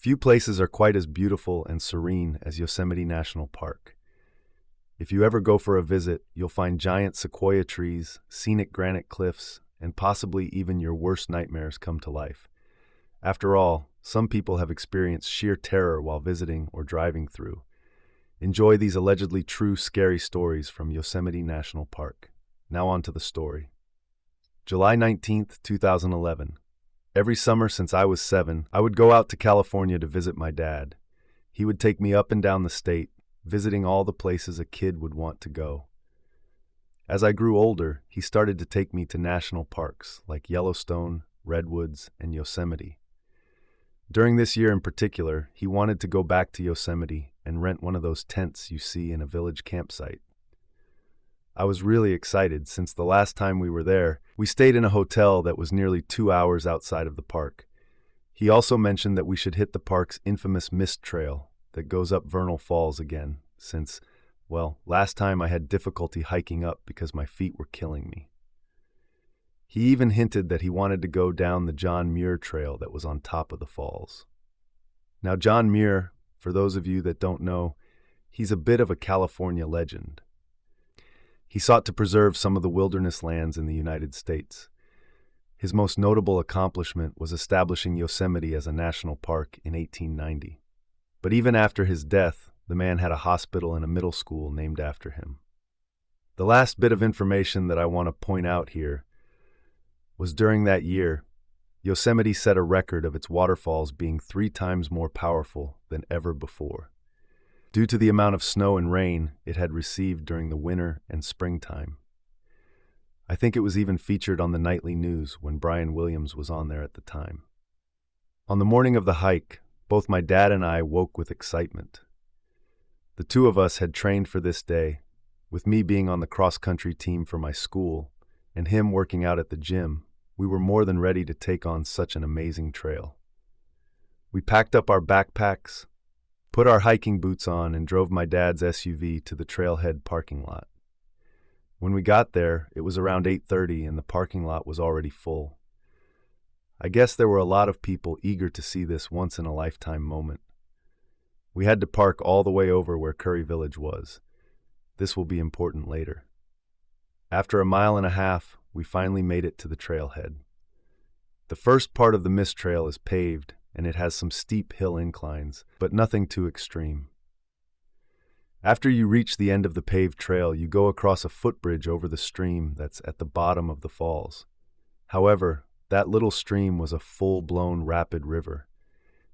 Few places are quite as beautiful and serene as Yosemite National Park. If you ever go for a visit, you'll find giant sequoia trees, scenic granite cliffs, and possibly even your worst nightmares come to life. After all, some people have experienced sheer terror while visiting or driving through. Enjoy these allegedly true scary stories from Yosemite National Park. Now on to the story. July 19th, 2011. Every summer since I was 7, I would go out to California to visit my dad. He would take me up and down the state, visiting all the places a kid would want to go. As I grew older, he started to take me to national parks like Yellowstone, Redwoods, and Yosemite. During this year in particular, he wanted to go back to Yosemite and rent one of those tents you see in a village campsite. I was really excited since the last time we were there, we stayed in a hotel that was nearly 2 hours outside of the park. He also mentioned that we should hit the park's infamous mist trail that goes up Vernal Falls again, since, well, last time I had difficulty hiking up because my feet were killing me. He even hinted that he wanted to go down the John Muir Trail that was on top of the falls. Now, John Muir, for those of you that don't know, he's a bit of a California legend. He sought to preserve some of the wilderness lands in the United States. His most notable accomplishment was establishing Yosemite as a national park in 1890. But even after his death, the man had a hospital and a middle school named after him. The last bit of information that I want to point out here was during that year, Yosemite set a record of its waterfalls being 3 times more powerful than ever before, due to the amount of snow and rain it had received during the winter and springtime. I think it was even featured on the nightly news when Brian Williams was on there at the time. On the morning of the hike, both my dad and I woke with excitement. The two of us had trained for this day, with me being on the cross-country team for my school, and him working out at the gym. We were more than ready to take on such an amazing trail. We packed up our backpacks, put our hiking boots on, and drove my dad's SUV to the trailhead parking lot. When we got there, it was around 8:30 and the parking lot was already full. I guess there were a lot of people eager to see this once-in-a-lifetime moment. We had to park all the way over where Curry Village was. This will be important later. After a mile and a half, we finally made it to the trailhead. The first part of the mist trail is paved, and it has some steep hill inclines, but nothing too extreme. After you reach the end of the paved trail, you go across a footbridge over the stream that's at the bottom of the falls. However, that little stream was a full-blown rapid river.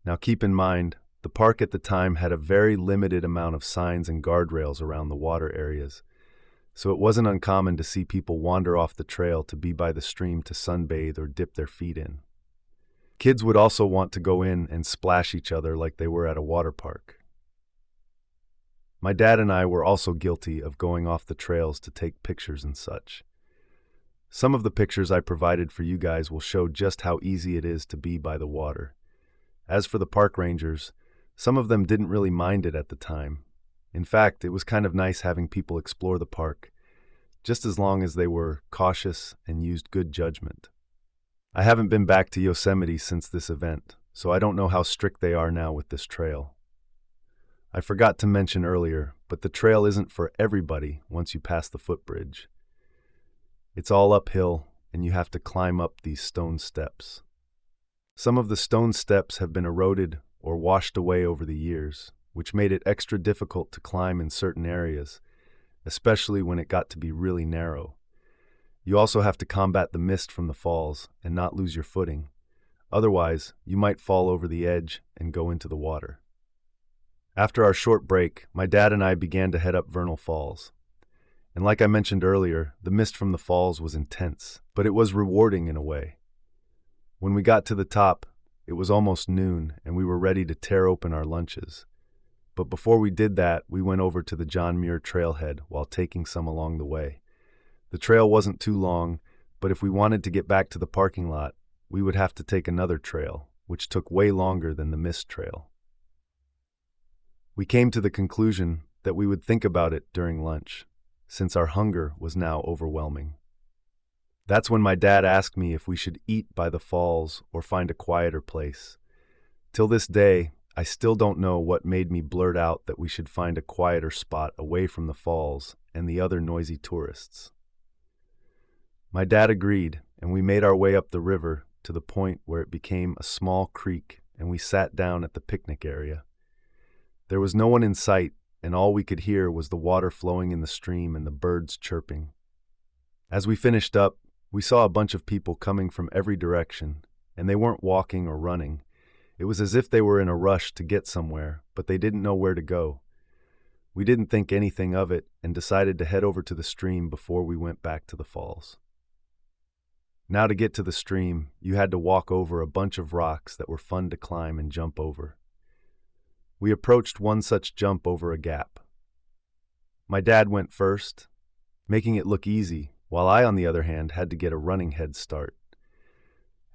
Now keep in mind, the park at the time had a very limited amount of signs and guardrails around the water areas, so it wasn't uncommon to see people wander off the trail to be by the stream to sunbathe or dip their feet in. Kids would also want to go in and splash each other like they were at a water park. My dad and I were also guilty of going off the trails to take pictures and such. Some of the pictures I provided for you guys will show just how easy it is to be by the water. As for the park rangers, some of them didn't really mind it at the time. In fact, it was kind of nice having people explore the park, just as long as they were cautious and used good judgment. I haven't been back to Yosemite since this event, so I don't know how strict they are now with this trail. I forgot to mention earlier, but the trail isn't for everybody once you pass the footbridge. It's all uphill, and you have to climb up these stone steps. Some of the stone steps have been eroded or washed away over the years, which made it extra difficult to climb in certain areas, especially when it got to be really narrow. You also have to combat the mist from the falls and not lose your footing. Otherwise, you might fall over the edge and go into the water. After our short break, my dad and I began to head up Vernal Falls. And like I mentioned earlier, the mist from the falls was intense, but it was rewarding in a way. When we got to the top, it was almost noon, and we were ready to tear open our lunches. But before we did that, we went over to the John Muir trailhead while taking some along the way. The trail wasn't too long, but if we wanted to get back to the parking lot, we would have to take another trail, which took way longer than the mist trail. We came to the conclusion that we would think about it during lunch, since our hunger was now overwhelming. That's when my dad asked me if we should eat by the falls or find a quieter place. Till this day, I still don't know what made me blurt out that we should find a quieter spot away from the falls and the other noisy tourists. My dad agreed, and we made our way up the river to the point where it became a small creek, and we sat down at the picnic area. There was no one in sight, and all we could hear was the water flowing in the stream and the birds chirping. As we finished up, we saw a bunch of people coming from every direction, and they weren't walking or running. It was as if they were in a rush to get somewhere, but they didn't know where to go. We didn't think anything of it and decided to head over to the stream before we went back to the falls. Now, to get to the stream, you had to walk over a bunch of rocks that were fun to climb and jump over. We approached one such jump over a gap. My dad went first, making it look easy, while I, on the other hand, had to get a running head start.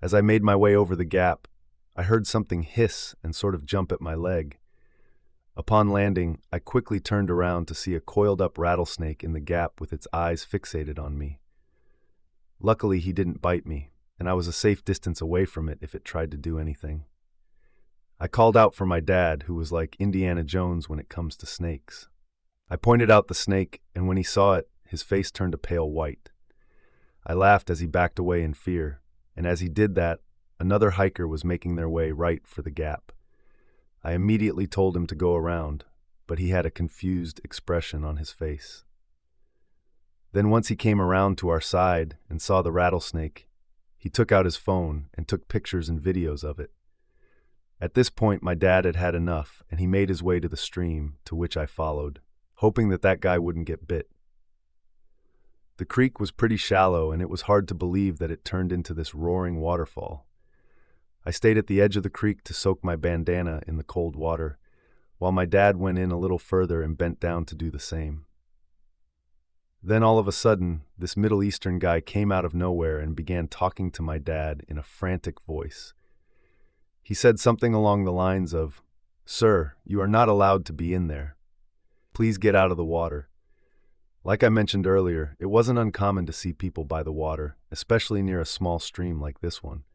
As I made my way over the gap, I heard something hiss and sort of jump at my leg. Upon landing, I quickly turned around to see a coiled-up rattlesnake in the gap with its eyes fixated on me. Luckily, he didn't bite me, and I was a safe distance away from it if it tried to do anything. I called out for my dad, who was like Indiana Jones when it comes to snakes. I pointed out the snake, and when he saw it, his face turned a pale white. I laughed as he backed away in fear, and as he did that, another hiker was making their way right for the gap. I immediately told him to go around, but he had a confused expression on his face. Then once he came around to our side and saw the rattlesnake, he took out his phone and took pictures and videos of it. At this point, my dad had had enough, and he made his way to the stream, to which I followed, hoping that guy wouldn't get bit. The creek was pretty shallow, and it was hard to believe that it turned into this roaring waterfall. I stayed at the edge of the creek to soak my bandana in the cold water, while my dad went in a little further and bent down to do the same. Then all of a sudden, this Middle Eastern guy came out of nowhere and began talking to my dad in a frantic voice. He said something along the lines of, "Sir, you are not allowed to be in there. Please get out of the water." Like I mentioned earlier, it wasn't uncommon to see people by the water, especially near a small stream like this one.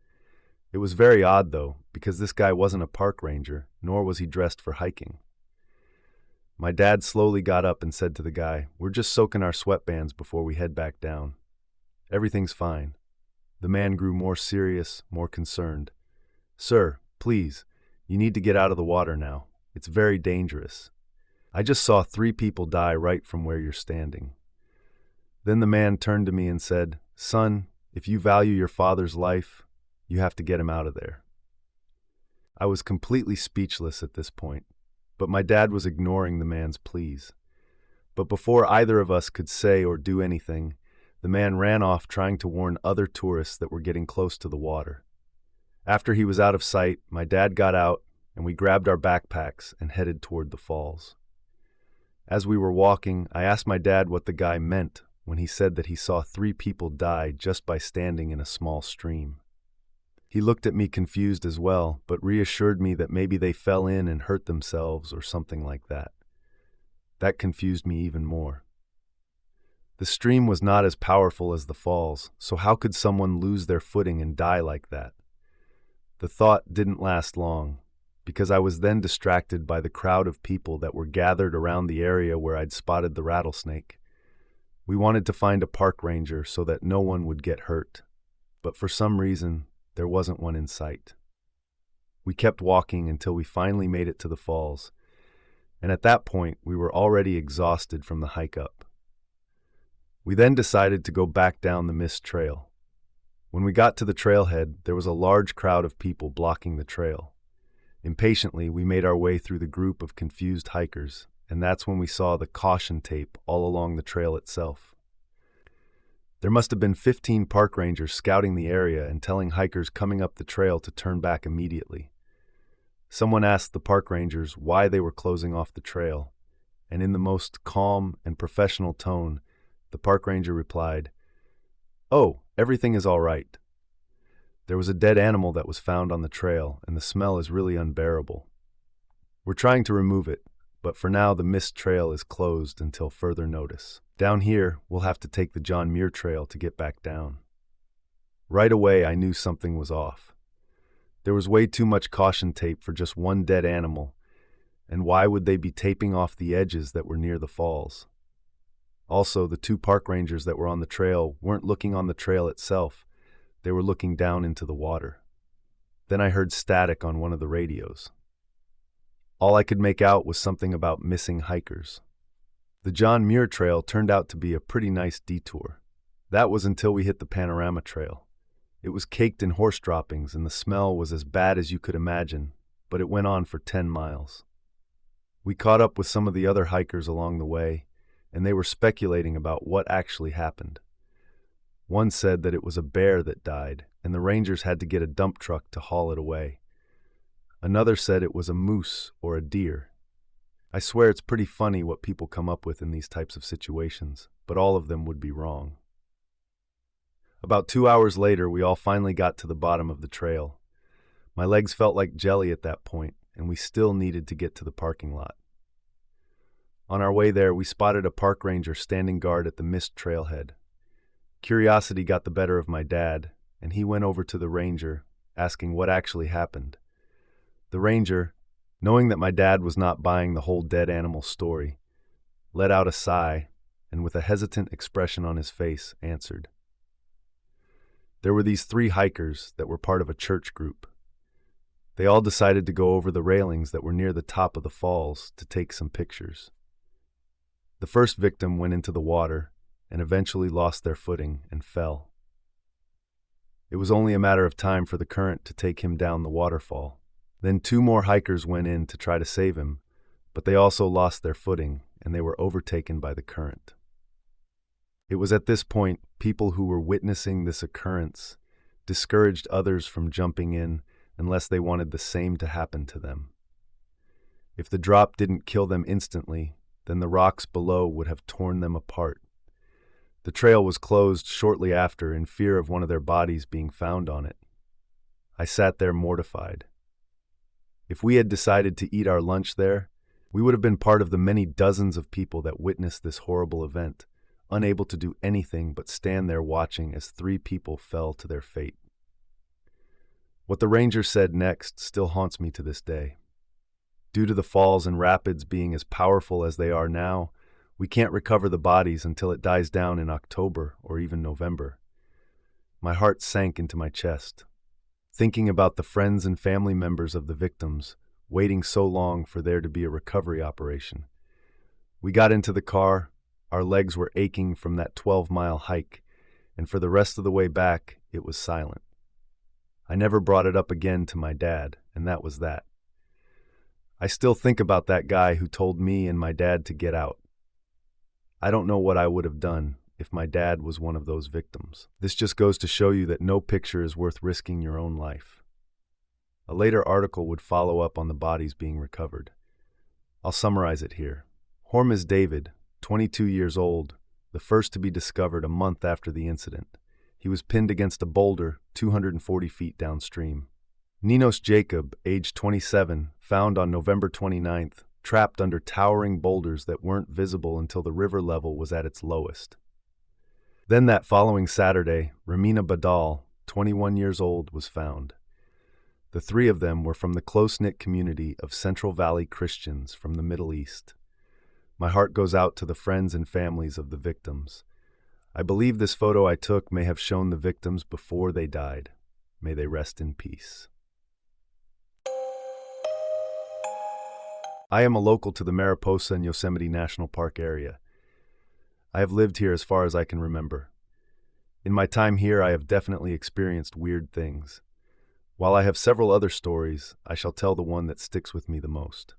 It was very odd, though, because this guy wasn't a park ranger, nor was he dressed for hiking. My dad slowly got up and said to the guy, "We're just soaking our sweatbands before we head back down. Everything's fine." The man grew more serious, more concerned. "Sir, please, you need to get out of the water now. It's very dangerous. I just saw 3 people die right from where you're standing." Then the man turned to me and said, "Son, if you value your father's life, you have to get him out of there." I was completely speechless at this point, but my dad was ignoring the man's pleas. But before either of us could say or do anything, the man ran off trying to warn other tourists that were getting close to the water. After he was out of sight, my dad got out and we grabbed our backpacks and headed toward the falls. As we were walking, I asked my dad what the guy meant when he said that he saw 3 people die just by standing in a small stream. He looked at me confused as well, but reassured me that maybe they fell in and hurt themselves or something like that. That confused me even more. The stream was not as powerful as the falls, so how could someone lose their footing and die like that? The thought didn't last long, because I was then distracted by the crowd of people that were gathered around the area where I'd spotted the rattlesnake. We wanted to find a park ranger so that no one would get hurt, but for some reason, there wasn't one in sight. We kept walking until we finally made it to the falls, and at that point, we were already exhausted from the hike up. We then decided to go back down the mist trail. When we got to the trailhead, there was a large crowd of people blocking the trail. Impatiently, we made our way through the group of confused hikers, and that's when we saw the caution tape all along the trail itself. There must have been 15 park rangers scouting the area and telling hikers coming up the trail to turn back immediately. Someone asked the park rangers why they were closing off the trail, and in the most calm and professional tone, the park ranger replied, "Oh, everything is all right. There was a dead animal that was found on the trail, and the smell is really unbearable. We're trying to remove it, but for now the mist trail is closed until further notice. Down here, we'll have to take the John Muir Trail to get back down." Right away, I knew something was off. There was way too much caution tape for just one dead animal, and why would they be taping off the edges that were near the falls? Also, the two park rangers that were on the trail weren't looking on the trail itself, they were looking down into the water. Then I heard static on one of the radios. All I could make out was something about missing hikers. The John Muir Trail turned out to be a pretty nice detour. That was until we hit the Panorama Trail. It was caked in horse droppings and the smell was as bad as you could imagine, but it went on for 10 miles. We caught up with some of the other hikers along the way, and they were speculating about what actually happened. One said that it was a bear that died, and the rangers had to get a dump truck to haul it away. Another said it was a moose or a deer. I swear it's pretty funny what people come up with in these types of situations, but all of them would be wrong. About 2 hours later, we all finally got to the bottom of the trail. My legs felt like jelly at that point, and we still needed to get to the parking lot. On our way there, we spotted a park ranger standing guard at the missed trailhead. Curiosity got the better of my dad, and he went over to the ranger, asking what actually happened. The ranger, knowing that my dad was not buying the whole dead animal story, let out a sigh, and with a hesitant expression on his face, answered. There were these 3 hikers that were part of a church group. They all decided to go over the railings that were near the top of the falls to take some pictures. The first victim went into the water and eventually lost their footing and fell. It was only a matter of time for the current to take him down the waterfall. Then 2 more hikers went in to try to save him, but they also lost their footing and they were overtaken by the current. It was at this point people who were witnessing this occurrence discouraged others from jumping in unless they wanted the same to happen to them. If the drop didn't kill them instantly, then the rocks below would have torn them apart. The trail was closed shortly after in fear of one of their bodies being found on it. I sat there mortified. If we had decided to eat our lunch there, we would have been part of the many dozens of people that witnessed this horrible event, unable to do anything but stand there watching as 3 people fell to their fate. What the ranger said next still haunts me to this day. Due to the falls and rapids being as powerful as they are now, we can't recover the bodies until it dies down in October or even November. My heart sank into my chest, thinking about the friends and family members of the victims waiting so long for there to be a recovery operation. We got into the car, our legs were aching from that 12-mile hike, and for the rest of the way back, it was silent. I never brought it up again to my dad, and that was that. I still think about that guy who told me and my dad to get out. I don't know what I would have done if my dad was one of those victims. This just goes to show you that no picture is worth risking your own life. A later article would follow up on the bodies being recovered. I'll summarize it here. Hormiz David, 22 years old, the first to be discovered a month after the incident. He was pinned against a boulder 240 feet downstream. Ninos Jacob, age 27, found on November 29th, trapped under towering boulders that weren't visible until the river level was at its lowest. Then that following Saturday, Ramina Badal, 21 years old, was found. The 3 of them were from the close-knit community of Central Valley Christians from the Middle East. My heart goes out to the friends and families of the victims. I believe this photo I took may have shown the victims before they died. May they rest in peace. I am a local to the Mariposa and Yosemite National Park area. I have lived here as far as I can remember. In my time here, I have definitely experienced weird things. While I have several other stories, I shall tell the one that sticks with me the most.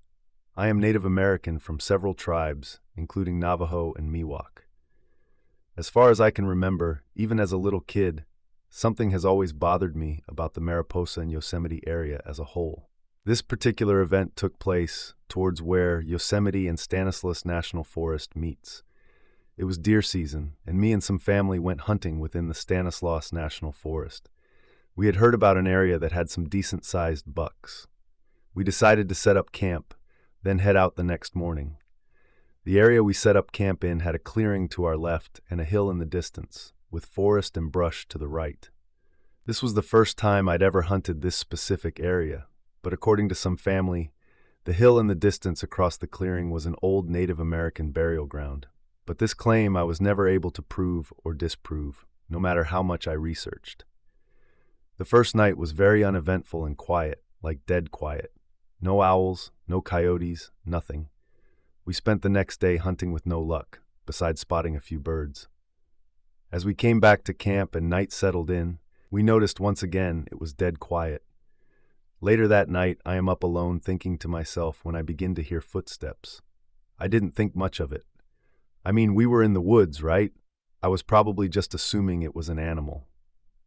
I am Native American from several tribes, including Navajo and Miwok. As far as I can remember, even as a little kid, something has always bothered me about the Mariposa and Yosemite area as a whole. This particular event took place towards where Yosemite and Stanislaus National Forest meets. It was deer season, and me and some family went hunting within the Stanislaus National Forest. We had heard about an area that had some decent-sized bucks. We decided to set up camp, then head out the next morning. The area we set up camp in had a clearing to our left and a hill in the distance, with forest and brush to the right. This was the first time I'd ever hunted this specific area, but according to some family, the hill in the distance across the clearing was an old Native American burial ground. But this claim I was never able to prove or disprove, no matter how much I researched. The first night was very uneventful and quiet, like dead quiet. No owls, no coyotes, nothing. We spent the next day hunting with no luck, besides spotting a few birds. As we came back to camp and night settled in, we noticed once again it was dead quiet. Later that night, I am up alone thinking to myself when I begin to hear footsteps. I didn't think much of it. I mean, we were in the woods, right? I was probably just assuming it was an animal.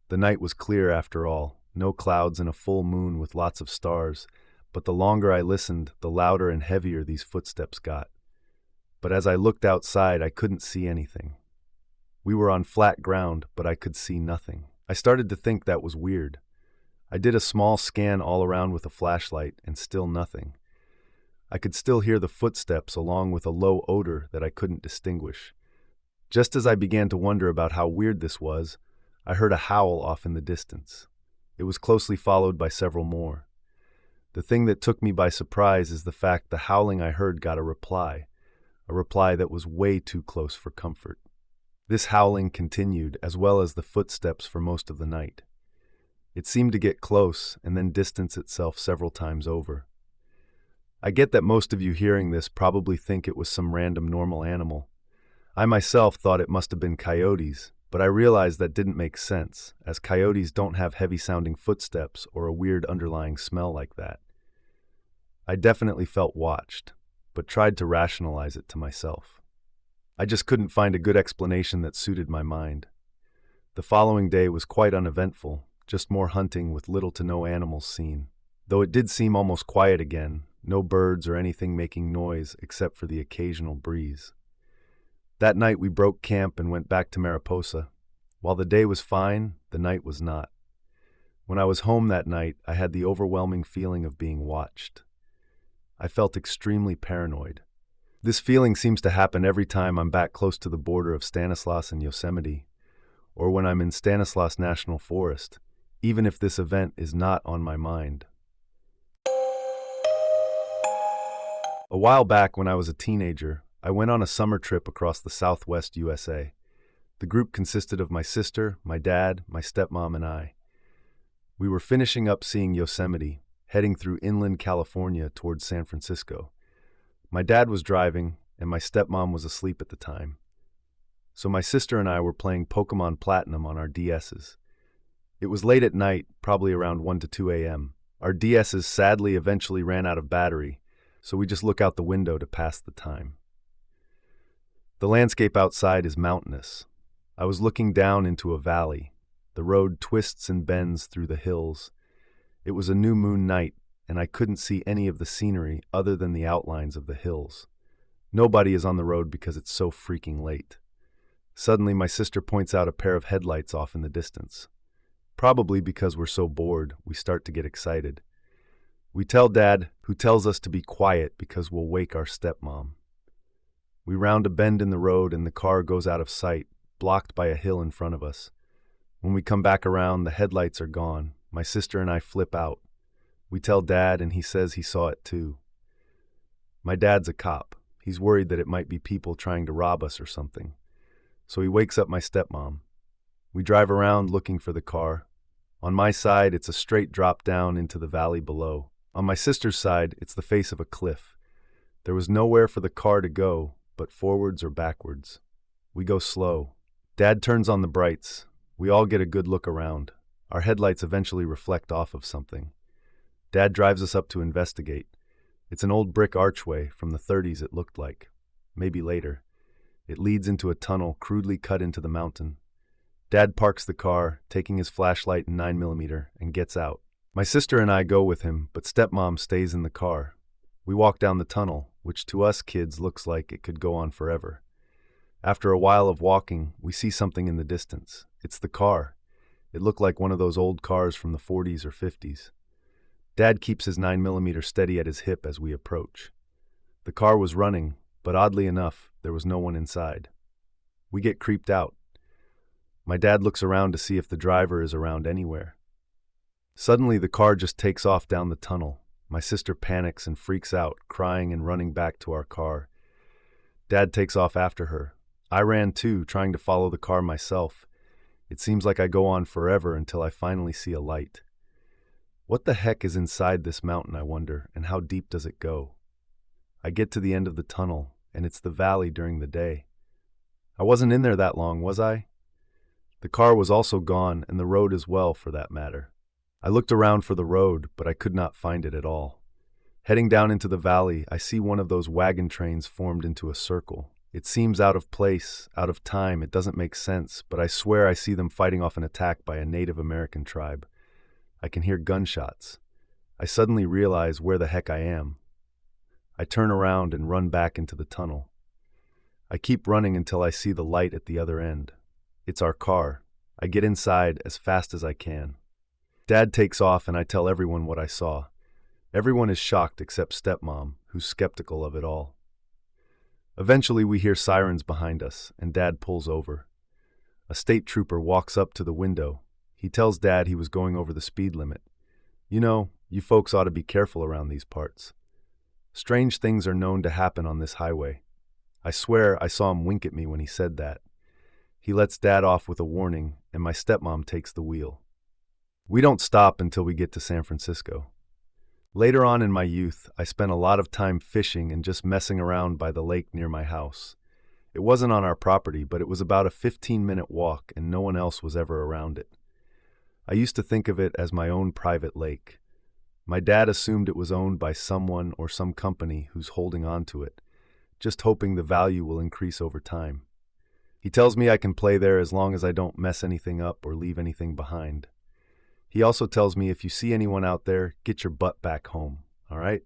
The night was clear after all, no clouds and a full moon with lots of stars, but the longer I listened, the louder and heavier these footsteps got. But as I looked outside, I couldn't see anything. We were on flat ground, but I could see nothing. I started to think that was weird. I did a small scan all around with a flashlight, and still nothing. I could still hear the footsteps along with a low odor that I couldn't distinguish. Just as I began to wonder about how weird this was, I heard a howl off in the distance. It was closely followed by several more. The thing that took me by surprise is the fact the howling I heard got a reply that was way too close for comfort. This howling continued, as well as the footsteps, for most of the night. It seemed to get close and then distance itself several times over. I get that most of you hearing this probably think it was some random normal animal. I myself thought it must have been coyotes, but I realized that didn't make sense, as coyotes don't have heavy-sounding footsteps or a weird underlying smell like that. I definitely felt watched, but tried to rationalize it to myself. I just couldn't find a good explanation that suited my mind. The following day was quite uneventful, just more hunting with little to no animals seen. Though it did seem almost quiet again, no birds or anything making noise except for the occasional breeze. That night we broke camp and went back to Mariposa. While the day was fine, the night was not. When I was home that night, I had the overwhelming feeling of being watched. I felt extremely paranoid. This feeling seems to happen every time I'm back close to the border of Stanislaus and Yosemite, or when I'm in Stanislaus National Forest, even if this event is not on my mind. A while back, when I was a teenager, I went on a summer trip across the southwest USA. The group consisted of my sister, my dad, my stepmom, and I. We were finishing up seeing Yosemite, heading through inland California towards San Francisco. My dad was driving, and my stepmom was asleep at the time. So my sister and I were playing Pokemon Platinum on our DSs. It was late at night, probably around 1 to 2 a.m. Our DSs sadly eventually ran out of battery, so we just look out the window to pass the time. The landscape outside is mountainous. I was looking down into a valley. The road twists and bends through the hills. It was a new moon night, and I couldn't see any of the scenery other than the outlines of the hills. Nobody is on the road because it's so freaking late. Suddenly, my sister points out a pair of headlights off in the distance. Probably because we're so bored, we start to get excited. We tell Dad, who tells us to be quiet because we'll wake our stepmom. We round a bend in the road and the car goes out of sight, blocked by a hill in front of us. When we come back around, the headlights are gone. My sister and I flip out. We tell Dad, and he says he saw it too. My dad's a cop. He's worried that it might be people trying to rob us or something. So he wakes up my stepmom. We drive around looking for the car. On my side, it's a straight drop down into the valley below. On my sister's side, it's the face of a cliff. There was nowhere for the car to go, but forwards or backwards. We go slow. Dad turns on the brights. We all get a good look around. Our headlights eventually reflect off of something. Dad drives us up to investigate. It's an old brick archway from the 30s, it looked like. Maybe later. It leads into a tunnel crudely cut into the mountain. Dad parks the car, taking his flashlight and 9mm, and gets out. My sister and I go with him, but stepmom stays in the car. We walk down the tunnel, which to us kids looks like it could go on forever. After a while of walking, we see something in the distance. It's the car. It looked like one of those old cars from the 40s or 50s. Dad keeps his 9mm steady at his hip as we approach. The car was running, but oddly enough, there was no one inside. We get creeped out. My dad looks around to see if the driver is around anywhere. Suddenly, the car just takes off down the tunnel. My sister panics and freaks out, crying and running back to our car. Dad takes off after her. I ran too, trying to follow the car myself. It seems like I go on forever until I finally see a light. What the heck is inside this mountain, I wonder, and how deep does it go? I get to the end of the tunnel, and it's the valley during the day. I wasn't in there that long, was I? The car was also gone, and the road as well, for that matter. I looked around for the road, but I could not find it at all. Heading down into the valley, I see one of those wagon trains formed into a circle. It seems out of place, out of time, it doesn't make sense, but I swear I see them fighting off an attack by a Native American tribe. I can hear gunshots. I suddenly realize where the heck I am. I turn around and run back into the tunnel. I keep running until I see the light at the other end. It's our car. I get inside as fast as I can. Dad takes off and I tell everyone what I saw. Everyone is shocked except stepmom, who's skeptical of it all. Eventually we hear sirens behind us, and Dad pulls over. A state trooper walks up to the window. He tells Dad he was going over the speed limit. You know, you folks ought to be careful around these parts. Strange things are known to happen on this highway. I swear I saw him wink at me when he said that. He lets Dad off with a warning, and my stepmom takes the wheel. We don't stop until we get to San Francisco. Later on in my youth, I spent a lot of time fishing and just messing around by the lake near my house. It wasn't on our property, but it was about a 15-minute walk, and no one else was ever around it. I used to think of it as my own private lake. My dad assumed it was owned by someone or some company who's holding on to it, just hoping the value will increase over time. He tells me I can play there as long as I don't mess anything up or leave anything behind. He also tells me if you see anyone out there, get your butt back home, all right?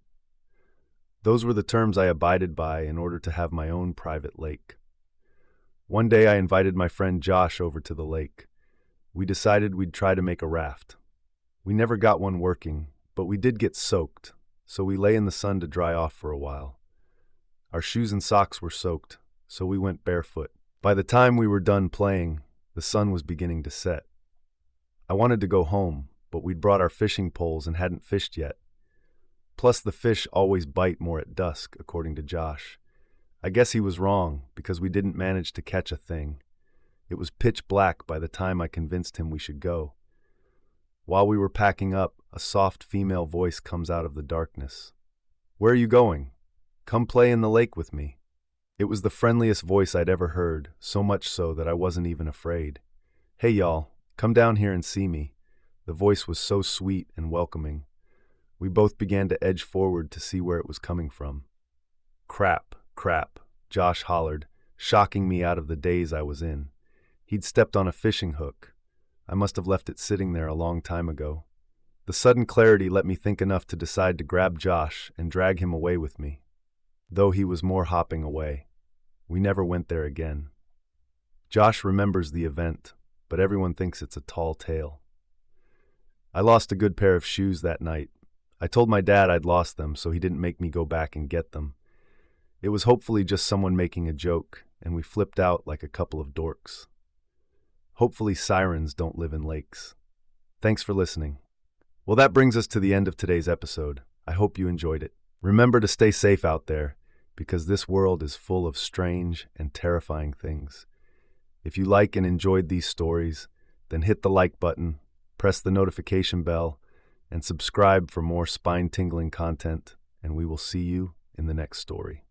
Those were the terms I abided by in order to have my own private lake. One day I invited my friend Josh over to the lake. We decided we'd try to make a raft. We never got one working, but we did get soaked, so we lay in the sun to dry off for a while. Our shoes and socks were soaked, so we went barefoot. By the time we were done playing, the sun was beginning to set. I wanted to go home, but we'd brought our fishing poles and hadn't fished yet. Plus, the fish always bite more at dusk, according to Josh. I guess he was wrong, because we didn't manage to catch a thing. It was pitch black by the time I convinced him we should go. While we were packing up, a soft female voice comes out of the darkness. "Where are you going? Come play in the lake with me." It was the friendliest voice I'd ever heard, so much so that I wasn't even afraid. "Hey y'all, come down here and see me." The voice was so sweet and welcoming. We both began to edge forward to see where it was coming from. "Crap, crap," Josh hollered, shocking me out of the daze I was in. He'd stepped on a fishing hook. I must have left it sitting there a long time ago. The sudden clarity let me think enough to decide to grab Josh and drag him away with me. Though he was more hopping away. We never went there again. Josh remembers the event, but everyone thinks it's a tall tale. I lost a good pair of shoes that night. I told my dad I'd lost them, so he didn't make me go back and get them. It was hopefully just someone making a joke, and we flipped out like a couple of dorks. Hopefully sirens don't live in lakes. Thanks for listening. Well, that brings us to the end of today's episode. I hope you enjoyed it. Remember to stay safe out there, because this world is full of strange and terrifying things. If you like and enjoyed these stories, then hit the like button, press the notification bell, and subscribe for more spine-tingling content, and we will see you in the next story.